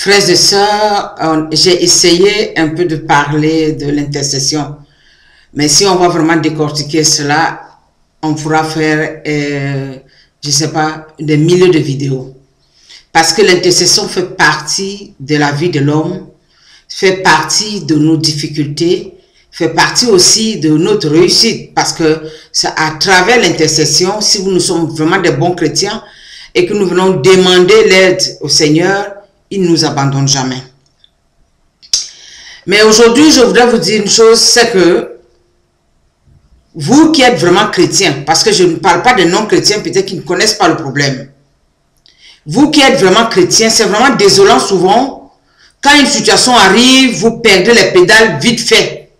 Frères et sœurs, j'ai essayé un peu de parler de l'intercession. Mais si on va vraiment décortiquer cela, on pourra faire, je ne sais pas, des milliers de vidéos. Parce que l'intercession fait partie de la vie de l'homme, fait partie de nos difficultés, fait partie aussi de notre réussite. Parce que c'est à travers l'intercession, si nous sommes vraiment des bons chrétiens et que nous venons demander l'aide au Seigneur, il ne nous abandonne jamais. Mais aujourd'hui, je voudrais vous dire une chose, c'est que vous qui êtes vraiment chrétiens, parce que je ne parle pas des non-chrétiens, peut-être qui ne connaissent pas le problème. Vous qui êtes vraiment chrétiens, c'est vraiment désolant souvent, quand une situation arrive, vous perdez les pédales vite fait.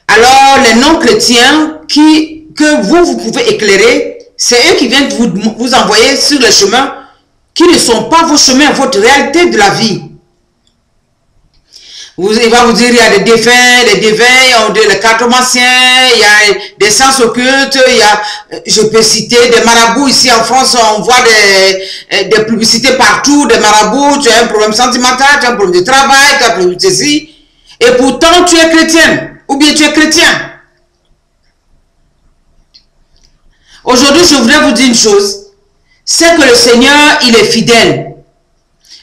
Alors, les non-chrétiens que vous pouvez éclairer, c'est eux qui viennent vous envoyer sur le chemin qui ne sont pas vos chemins, votre réalité de la vie. Il va vous dire, il y a des défunts, les cartomanciens, il y a des sens occultes, je peux citer des marabouts. Ici en France, on voit des publicités partout, des marabouts, tu as un problème sentimental, tu as un problème de travail, tu as un problème de ceci. Et pourtant, tu es chrétien, ou bien tu es chrétien. Aujourd'hui, je voudrais vous dire une chose. C'est que le Seigneur, il est fidèle.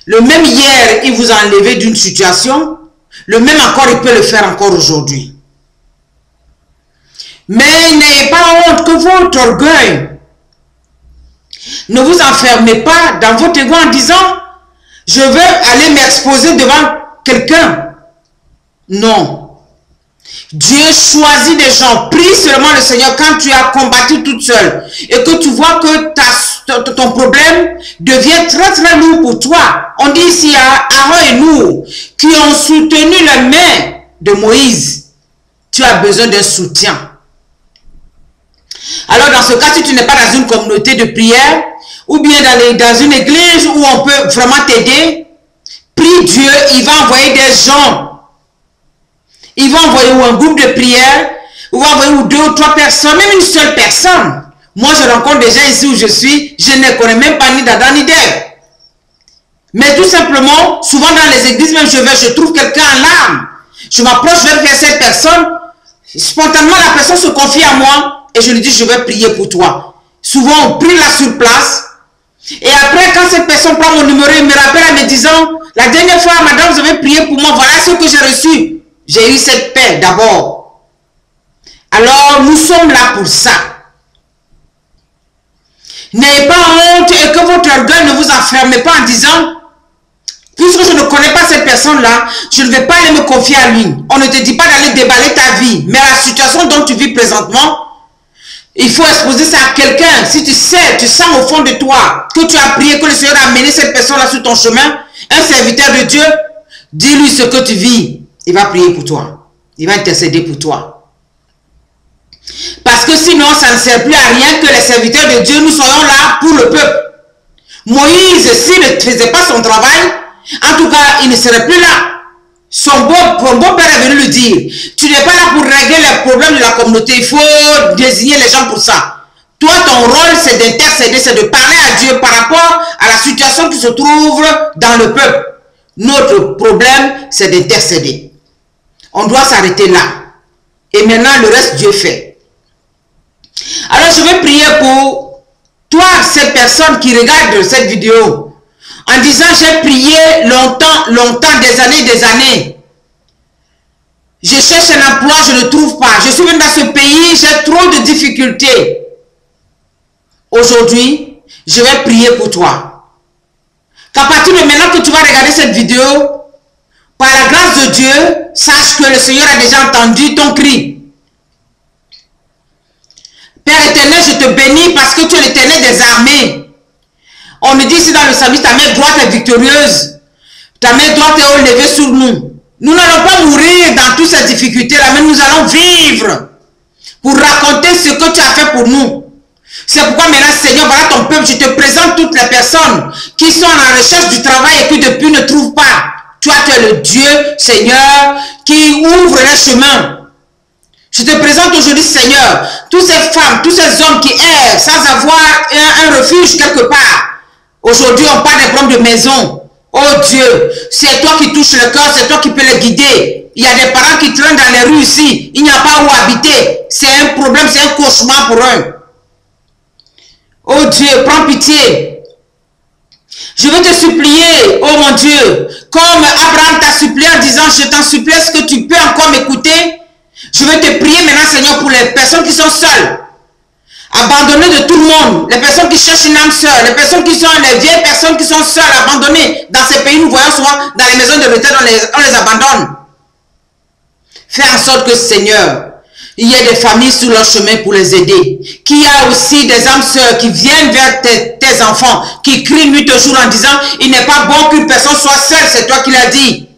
Le même hier, il vous a enlevé d'une situation. Le même encore, il peut le faire encore aujourd'hui. Mais n'ayez pas honte que votre orgueil. Ne vous enfermez pas dans votre ego en disant, je veux aller m'exposer devant quelqu'un. Non. Dieu choisit des gens. Prie seulement le Seigneur quand tu as combattu toute seule et que tu vois que ton problème devient très très lourd pour toi. On dit ici à Aaron et nous qui ont soutenu la main de Moïse. Tu as besoin d'un soutien. Alors dans ce cas, si tu n'es pas dans une communauté de prière ou bien dans une église où on peut vraiment t'aider, prie Dieu, il va envoyer des gens. Il va envoyer un groupe de prière, il va envoyer 2 ou 3 personnes, même une seule personne. Moi, je rencontre des gens ici où je suis, je ne connais même pas ni d'Adam ni d'Ève. Mais tout simplement, souvent dans les églises, même je trouve quelqu'un en larmes. Je m'approche vers cette personne, spontanément la personne se confie à moi et je lui dis, je vais prier pour toi. Souvent, on prie là sur place. Et après, quand cette personne prend mon numéro, il me rappelle en me disant, la dernière fois, madame, vous avez prié pour moi, voilà ce que j'ai reçu. J'ai eu cette paix d'abord. Alors, nous sommes là pour ça. N'ayez pas honte et que votre orgueil ne vous enferme pas en disant, puisque je ne connais pas cette personne-là, je ne vais pas aller me confier à lui. On ne te dit pas d'aller déballer ta vie, mais la situation dont tu vis présentement, il faut exposer ça à quelqu'un. Si tu sais, tu sens au fond de toi que tu as prié, que le Seigneur a amené cette personne-là sur ton chemin, un serviteur de Dieu, dis-lui ce que tu vis. Il va prier pour toi. Il va intercéder pour toi. Parce que sinon, ça ne sert plus à rien que les serviteurs de Dieu, nous soyons là pour le peuple. Moïse, s'il ne faisait pas son travail, en tout cas, il ne serait plus là. Son beau-père est venu lui dire, tu n'es pas là pour régler les problèmes de la communauté, il faut désigner les gens pour ça. Toi, ton rôle, c'est d'intercéder, c'est de parler à Dieu par rapport à la situation qui se trouve dans le peuple. Notre problème, c'est d'intercéder. On doit s'arrêter là. Et maintenant, le reste, Dieu fait. Alors, je vais prier pour toi, cette personne qui regarde cette vidéo, en disant, j'ai prié longtemps, des années. Je cherche un emploi, je ne trouve pas. Je suis venu dans ce pays, j'ai trop de difficultés. Aujourd'hui, je vais prier pour toi. Qu'à partir de maintenant que tu vas regarder cette vidéo, par la grâce de Dieu, sache que le Seigneur a déjà entendu ton cri. Père éternel, je te bénis parce que tu es l'éternel des armées. On me dit ici dans le psalme, ta main droite est victorieuse. Ta main droite est relevée sur nous. Nous n'allons pas mourir dans toutes ces difficultés-là, mais nous allons vivre pour raconter ce que tu as fait pour nous. C'est pourquoi maintenant, Seigneur, voilà ton peuple, je te présente toutes les personnes qui sont en recherche du travail et qui depuis ne trouvent pas. Toi, tu es le Dieu, Seigneur, qui ouvre les chemins. Je te présente aujourd'hui, Seigneur, toutes ces femmes, tous ces hommes qui errent sans avoir un refuge quelque part. Aujourd'hui, on parle des problèmes de maison. Oh Dieu, c'est toi qui touches le cœur, c'est toi qui peux le guider. Il y a des parents qui traînent dans les rues ici, il n'y a pas où habiter. C'est un problème, c'est un cauchemar pour eux. Oh Dieu, prends pitié. Je veux te supplier, oh mon Dieu, comme Abraham t'a supplié en disant, je t'en supplie, est-ce que tu peux encore m'écouter? Je veux te prier maintenant, Seigneur, pour les personnes qui sont seules, abandonnées de tout le monde, les personnes qui cherchent une âme sœur, les personnes qui sont, les vieilles personnes qui sont seules, abandonnées. Dans ces pays, nous voyons souvent, dans les maisons de retraite, on les abandonne. Fais en sorte que, Seigneur, il y ait des familles sur leur chemin pour les aider. Qu'il y a aussi des âmes sœurs qui viennent vers tes enfants, qui crient nuit et jour en disant, il n'est pas bon qu'une personne soit seule, c'est toi qui l'as dit.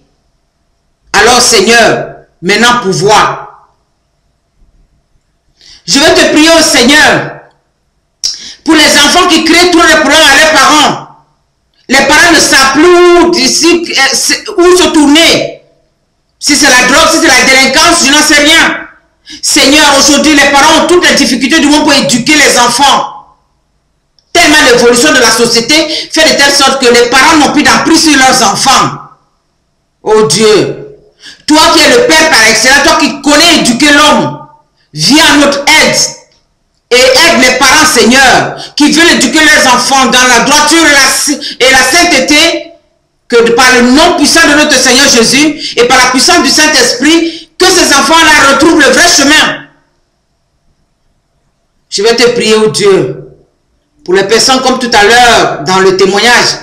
Alors, Seigneur, maintenant pouvoir. Je vais te prier au Seigneur pour les enfants qui créent tous les problèmes à leurs parents. Les parents ne savent plus où se tourner. Si c'est la drogue, si c'est la délinquance, je n'en sais rien. Seigneur, aujourd'hui, les parents ont toutes les difficultés du monde pour éduquer les enfants. Tellement l'évolution de la société fait de telle sorte que les parents n'ont plus d'emprise sur leurs enfants. Oh Dieu, toi qui es le Père par excellence, toi qui connais éduquer l'homme, viens à notre aide et aide les parents, Seigneur, qui veulent éduquer leurs enfants dans la droiture et la sainteté, que par le nom puissant de notre Seigneur Jésus et par la puissance du Saint-Esprit, que ces enfants-là retrouvent le vrai chemin. Je vais te prier, oh Dieu, pour les personnes comme tout à l'heure dans le témoignage.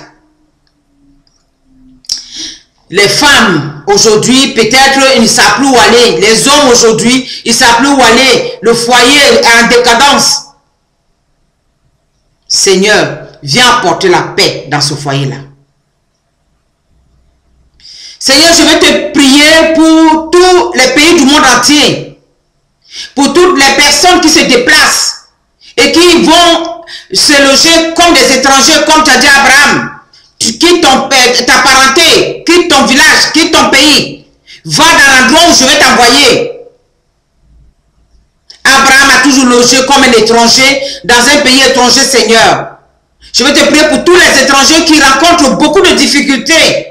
Les femmes, aujourd'hui, peut-être, ils ne savent plus où aller. Les hommes, aujourd'hui, ils ne savent plus où aller. Le foyer est en décadence. Seigneur, viens apporter la paix dans ce foyer-là. Seigneur, je vais te prier pour tous les pays du monde entier. Pour toutes les personnes qui se déplacent et qui vont se loger comme des étrangers, comme tu as dit à Abraham. Tu quittes ta parenté, quitte ton village, quitte ton pays. Va dans l'endroit où je vais t'envoyer. Abraham a toujours logé comme un étranger dans un pays étranger, Seigneur. Je vais te prier pour tous les étrangers qui rencontrent beaucoup de difficultés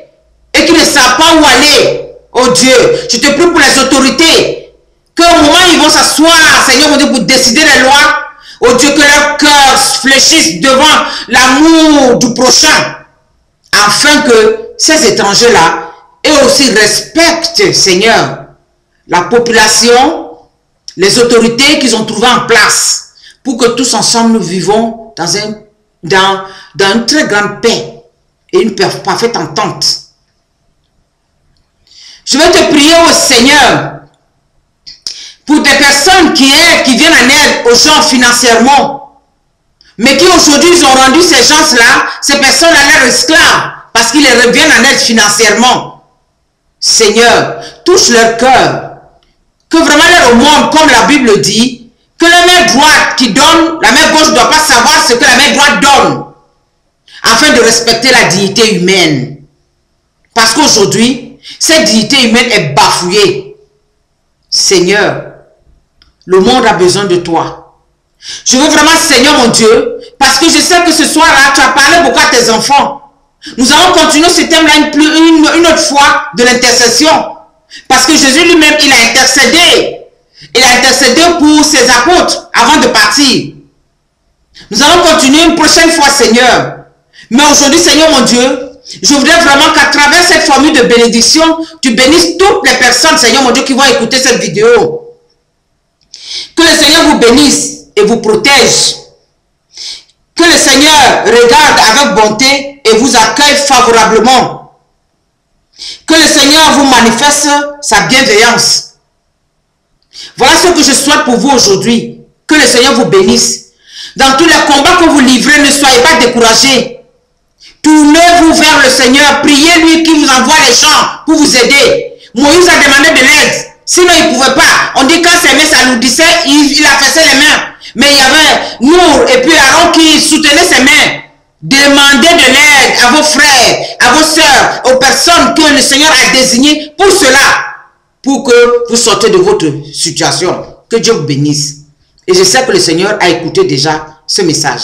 et qui ne savent pas où aller. Oh Dieu, je te prie pour les autorités, qu'au moment où ils vont s'asseoir, Seigneur, mon Dieu, pour décider les lois, oh Dieu, que leur cœur fléchisse devant l'amour du prochain, afin que ces étrangers-là eux aussi respectent, Seigneur, la population, les autorités qu'ils ont trouvées en place, pour que tous ensemble nous vivons dans une très grande paix et une parfaite entente. Je vais te prier au Seigneur pour des personnes qui viennent en aide aux gens financièrement, mais qui aujourd'hui ils ont rendu ces gens-là, ces personnes-là leurs esclaves, parce qu'ils les reviennent en aide financièrement. Seigneur, touche leur cœur, que vraiment leur monde, comme la Bible dit, que la main droite qui donne, la main gauche ne doit pas savoir ce que la main droite donne, afin de respecter la dignité humaine. Parce qu'aujourd'hui, cette dignité humaine est bafouée. Seigneur, le monde a besoin de toi. Je veux vraiment, Seigneur mon Dieu, parce que je sais que ce soir-là, tu as parlé beaucoup à tes enfants. Nous allons continuer ce thème-là une autre fois de l'intercession. Parce que Jésus lui-même, il a intercédé. Il a intercédé pour ses apôtres avant de partir. Nous allons continuer une prochaine fois, Seigneur. Mais aujourd'hui, Seigneur mon Dieu, je voudrais vraiment qu'à travers cette formule de bénédiction, tu bénisses toutes les personnes, Seigneur mon Dieu, qui vont écouter cette vidéo. Que le Seigneur vous bénisse et vous protège. Que le Seigneur regarde avec bonté et vous accueille favorablement. Que le Seigneur vous manifeste sa bienveillance. Voilà ce que je souhaite pour vous aujourd'hui. Que le Seigneur vous bénisse. Dans tous les combats que vous livrez, ne soyez pas découragés. Tournez-vous vers le Seigneur. Priez lui qui vous envoie les gens pour vous aider. Moïse a demandé de l'aide. Sinon, il ne pouvait pas. On dit quand ses mains s'alourdissaient, il affaissait les mains. Mais il y avait Nour et puis Aaron qui soutenaient ses mains. Demandez de l'aide à vos frères, à vos sœurs, aux personnes que le Seigneur a désignées pour cela. Pour que vous sortez de votre situation. Que Dieu vous bénisse. Et je sais que le Seigneur a écouté déjà ce message.